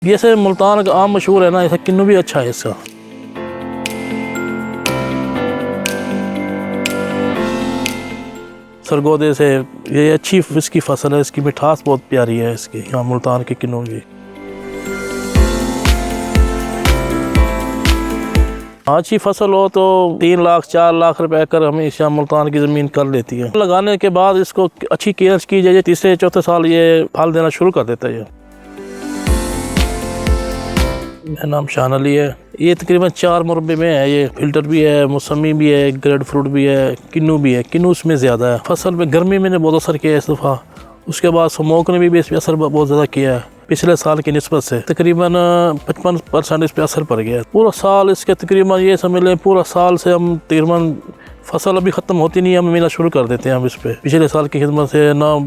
जैसे मुल्तान का आम मशहूर है ना, ऐसा किन्नू भी अच्छा है इसका। सरगोदे से ये अच्छी इसकी फसल है, इसकी मिठास बहुत प्यारी है इसकी, यहाँ मुल्तान के किन्नू की। अच्छी फसल हो तो 3 लाख 4 लाख रुपए कर हमें इस मुल्तान की ज़मीन कर लेती है। लगाने के बाद इसको अच्छी केयर की जाए, तीसरे चौथे साल ये फल देना शुरू कर देता है। मेरा नाम शान अली है। ये तकरीबन 4 मुरबे में है। ये फिल्टर भी है, मौसमी भी है, ग्रेड फ्रूट भी है, किन्नू भी है। किन्नू उसमें ज़्यादा है। फसल में गर्मी में ने बहुत असर किया है इस दफ़ा। उसके बाद स्मोक ने भी इस पर असर बहुत ज़्यादा किया है। पिछले साल की निस्बत से तकरीबन 55% इस पर असर पड़ गया है। पूरा साल इसके तकरीबन ये समझ लें, पूरा साल से हम तकरीबन फसल अभी ख़त्म होती नहीं है, हम मिलना शुरू कर देते हैं हम इस पर। पिछले साल की खिदमत से ना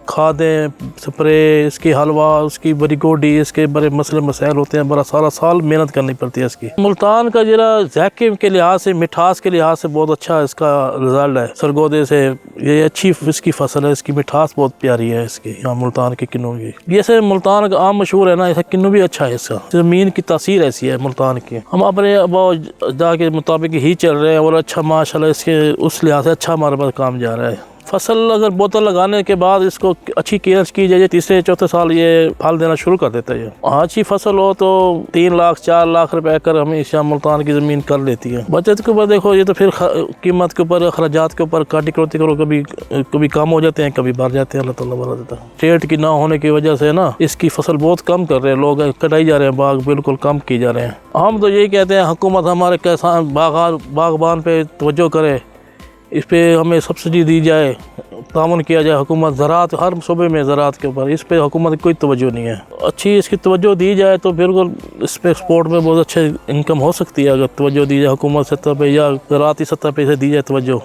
खादें, स्प्रे, इसकी हलवा, उसकी बड़ी गोडी, इसके बड़े मसले मसाइल होते हैं। बड़ा सारा साल मेहनत करनी पड़ती है इसकी। मुल्तान का जरा ज़ायके के लिहाज से, मिठास के लिहाज से बहुत अच्छा इसका रिजल्ट है। सरगोदे से ये अच्छी इसकी फसल है, इसकी मिठास बहुत प्यारी है इसकी, यहाँ मुल्तान के किन्नू की। जैसे मुल्तान का आम मशहूर है ना, ऐसा किन्नू भी अच्छा है इसका। ज़मीन की तासीर ऐसी है मुल्तान की। हम अपने अबा के मुताबिक ही चल रहे हैं और अच्छा माशाल्लाह इसके उस लिहाज से अच्छा हमारे पास काम जा रहा है। फसल अगर बोतल लगाने के बाद इसको अच्छी केयर की जाए, तीसरे चौथे साल ये फल देना शुरू कर देता है। अच्छी फसल हो तो 3 लाख 4 लाख रुपए कर हमें इस मुल्तान की ज़मीन कर लेती है। बचत के ऊपर देखो, ये तो फिर कीमत के ऊपर, अखराजात के ऊपर काटी कटौती करो, कभी कम हो जाते हैं, कभी बढ़ जाते हैं। अल्लाह ताला बढ़ा देता है। रेट की ना होने की वजह से ना इसकी फसल बहुत कम कर रहे हैं लोग, कटाई जा रहे हैं, बाग बिल्कुल कम की जा रहे हैं। हम तो यही कहते हैं हुकूमत हमारे किसान बागबान पे तवज्जो करे, इस पर हमें सब्सिडी दी जाए, तामुन किया जाए। हुकूमत ज़राअत, हर शोबे में ज़राअत के ऊपर इस पर हुकूमत की कोई तवज्जो नहीं है। अच्छी इसकी तवज्जो दी जाए तो बिल्कुल इस पर एक्सपोर्ट में बहुत अच्छे इनकम हो सकती है, अगर तवज्जो दी जाए हुकूमत सतह पे या ज़राअती सतह पे से दी जाए तवज्जो।